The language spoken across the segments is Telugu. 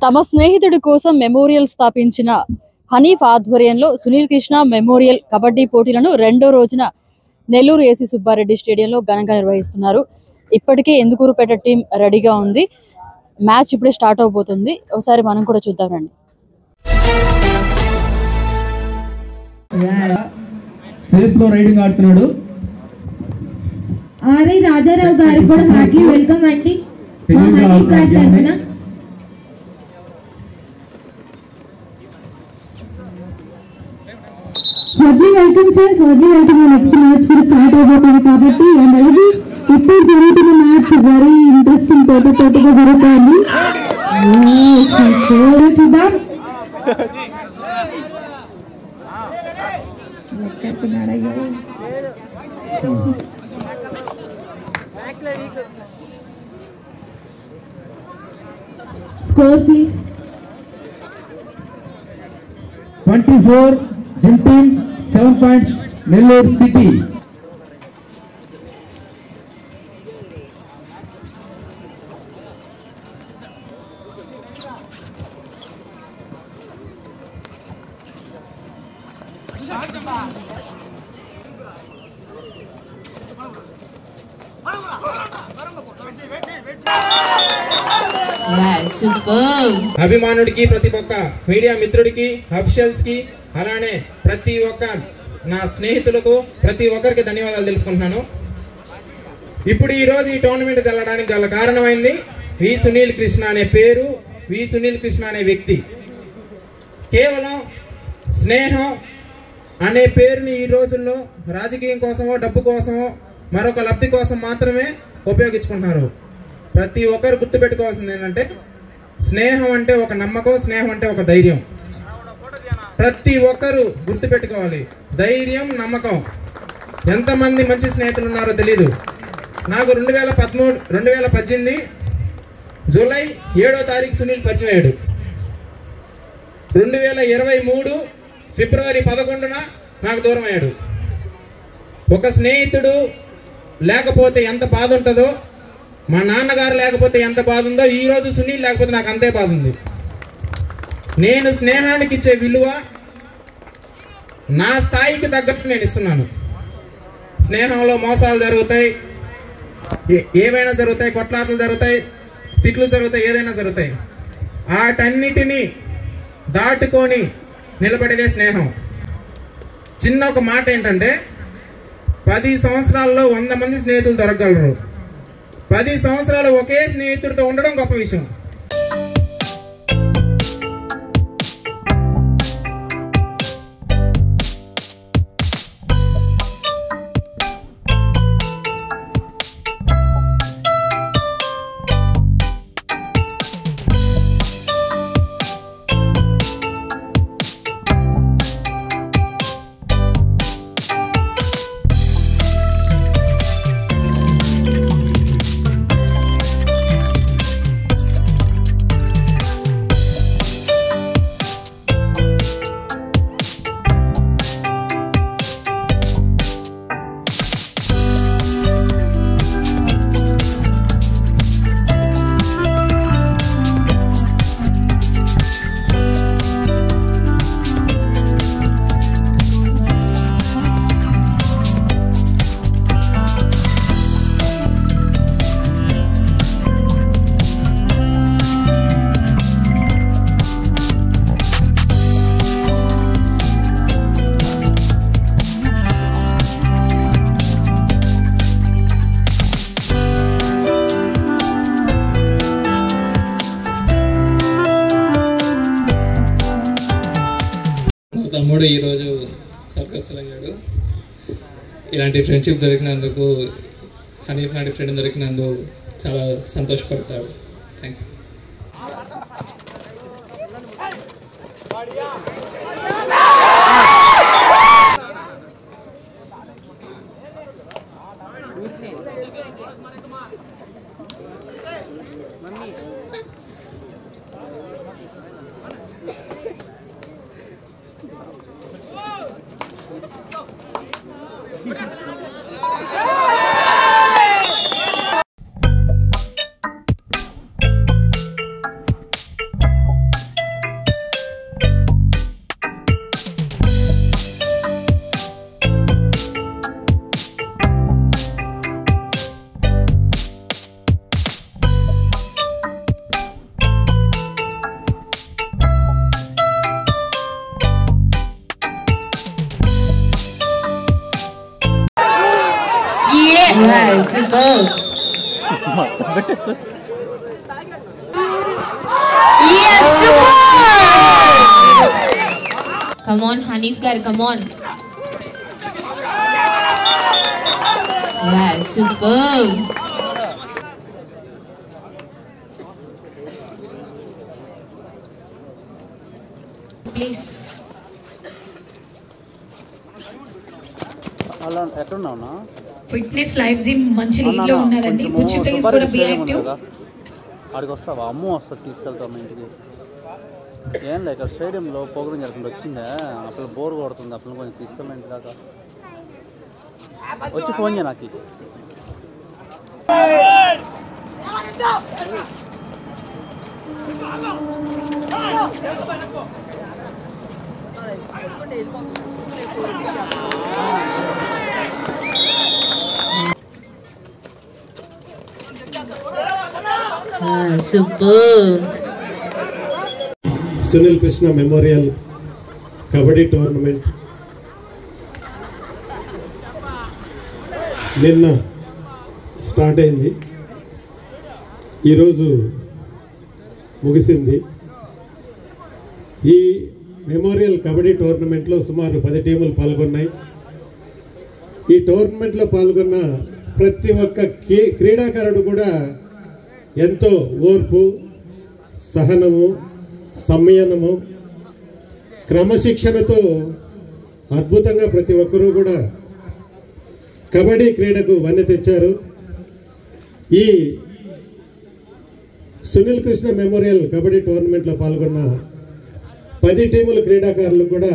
తమ స్నేహితుడి కోసం మెమోరియల్ స్థాపించిన హనీఫ్ ఆధ్వర్యంలో సునీల్ కృష్ణ మెమోరియల్ కబడ్డీ పోటీలను రెండో రోజున నెల్లూరు ఏసీ సుబ్బారెడ్డి స్టేడియంలో ఘనంగా నిర్వహిస్తున్నారు. ఇప్పటికే ఎందుకూరుపేట టీం రెడీగా ఉంది. మ్యాచ్ ఇప్పుడే స్టార్ట్ అవబోతుంది. ఒకసారి మనం కూడా చూద్దామండి. సెల్ఫ్ లో రైడింగ్ ఆడుతున్నాడు. ఆర్ఐ రాజారావు గారికి కూడా హార్ట్లీ వెల్కమ్ అండి. Heartly welcome sir. Heartly welcome. Next match కూడా స్టార్ట్ అయిపోతుంది కాబట్టి అండ్ అలాగే ఇప్పుడు జరుగుతున్న మ్యాచ్ వెరీ ఇంట్రెస్టింగ్ పోటీగా జరుగుతుంది. చూద్దాం. Score please. 24 Jim team, 7 points Nellore City. అభిమానుడికి, ప్రతి ఒక్క మీడియా మిత్రుడికి, అఫీషియల్స్ కి, అలానే ప్రతి ఒక్క నా స్నేహితులకు ప్రతి ఒక్కరికి ధన్యవాదాలు తెలుపుకుంటున్నాను. ఇప్పుడు ఈ రోజు ఈ టోర్నమెంట్ వెళ్ళడానికి గల కారణమైంది వి సునీల్ కృష్ణ అనే పేరు, వి సునీల్ కృష్ణ అనే వ్యక్తి. కేవలం స్నేహం అనే పేరుని ఈ రోజుల్లో రాజకీయం కోసమో, డబ్బు కోసమో, మరొక లబ్ధి కోసం మాత్రమే ఉపయోగించుకుంటున్నారు. ప్రతి ఒక్కరు గుర్తుపెట్టుకోవాల్సింది ఏంటంటే స్నేహం అంటే ఒక నమ్మకం, స్నేహం అంటే ఒక ధైర్యం. ప్రతి ఒక్కరు గుర్తుపెట్టుకోవాలి. ధైర్యం, నమ్మకం. ఎంతమంది మంచి స్నేహితులు ఉన్నారో తెలీదు. నాకు 2018 జూలై 7వ తారీఖు సునీల్ పరిచయం అయ్యాడు. 2023 ఫిబ్రవరి 11న నాకు దూరం అయ్యాడు. ఒక స్నేహితుడు లేకపోతే ఎంత బాధ ఉంటుందో, మా నాన్నగారు లేకపోతే ఎంత బాధ ఉందో, ఈ రోజు సునీల్ లేకపోతే నాకు అంతే బాధ ఉంది. నేను స్నేహానికి ఇచ్చే విలువ నా స్థాయికి తగ్గట్టు నేను ఇస్తున్నాను. స్నేహంలో మోసాలు జరుగుతాయి, ఏవైనా జరుగుతాయి, కొట్లాటలు జరుగుతాయి, తిట్లు జరుగుతాయి, ఏదైనా జరుగుతాయి. వాటన్నిటినీ దాటుకొని నిలబడేదే స్నేహం. చిన్న ఒక మాట ఏంటంటే 10 సంవత్సరాల్లో 100 మంది స్నేహితులు దొరకగలరు. 10 సంవత్సరాలు ఒకే స్నేహితుడితో ఉండడం గొప్ప విషయం. తమ్ముడు ఈరోజు సర్కస్లో అయ్యాడు. ఇలాంటి ఫ్రెండ్షిప్ దొరికినందుకు, హనీఫ్ లాంటి ఫ్రెండ్ దొరికినందుకు చాలా సంతోషపడతాడు. Thank you. Superb. Yes, superb. Come on, Hanif gar, come on. Yeah, superb. Please. అలా ఎక్కడున్నావునా ఫిట్నెస్ లైవ్ జిమ్ మంచి లీడ్ లో ఉన్నారండి. బుచ్చి ప్లీజ్ కూడా బి యాక్టివ్. ఆడికి వస్తావా? అమ్మ వస్తుంది, తీసుకెళ్తాం ఇంటికి. ఏం లేదు, ఇక్కడ స్టేడియంలో ప్రోగ్రామ్ జరుగుతుంది, వచ్చిందా అప్పుడు బోర్ కొడుతుంది, అప్పుడు కొంచెం తీసుకెళ్ళి ఇంటి దాకా వచ్చి ఫోన్ చేయ నాకు. Superb. Sunil Krishna memorial kabaddi tournament నిన్న స్టార్ట్ అయింది, ఈరోజు ముగిసింది. ఈ మెమోరియల్ కబడ్డీ టోర్నమెంట్లో సుమారు 10 టీములు పాల్గొన్నాయి. ఈ టోర్నమెంట్లో పాల్గొన్న ప్రతి ఒక్క క్రీడాకారుడు కూడా ఎంతో ఓర్పు, సహనము, సంయమనము, క్రమశిక్షణతో అద్భుతంగా ప్రతి ఒక్కరూ కూడా కబడ్డీ క్రీడకు వన్నె తెచ్చారు. ఈ సునీల్ కృష్ణ మెమోరియల్ కబడ్డీ టోర్నమెంట్లో పాల్గొన్న 10 టీముల క్రీడాకారులు కూడా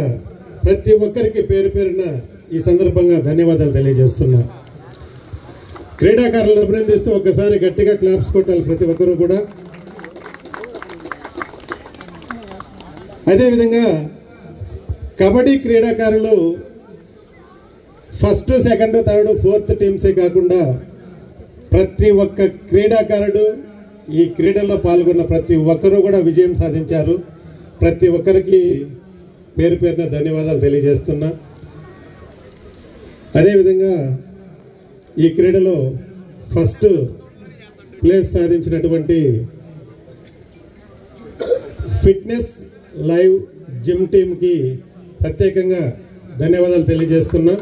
ప్రతి ఒక్కరికి పేరు పేరున ఈ సందర్భంగా ధన్యవాదాలు తెలియజేస్తున్నా. క్రీడాకారులను అభినందిస్తూ ఒక్కసారి గట్టిగా క్లాప్స్ కొట్టాలి ప్రతి ఒక్కరూ కూడా. అదేవిధంగా కబడ్డీ క్రీడాకారులు ఫస్ట్, సెకండ్, థర్డ్, ఫోర్త్ టీమ్సే కాకుండా ప్రతి ఒక్క క్రీడాకారుడు ఈ క్రీడల్లో పాల్గొన్న ప్రతి ఒక్కరూ కూడా విజయం సాధించారు. ప్రతి ఒక్కరికి పేరు పేరున ధన్యవాదాలు తెలియజేస్తున్నా. అదేవిధంగా ఈ క్రీడలో ఫస్ట్ ప్లేస్ సాధించినటువంటి ఫిట్నెస్ లైవ్ జిమ్ టీమ్కి ప్రత్యేకంగా ధన్యవాదాలు తెలియజేస్తున్నా.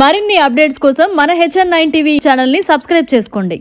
మరిన్ని అప్డేట్స్ కోసం మన HN9 టీవీ ఛానల్ని సబ్స్క్రైబ్ చేసుకోండి.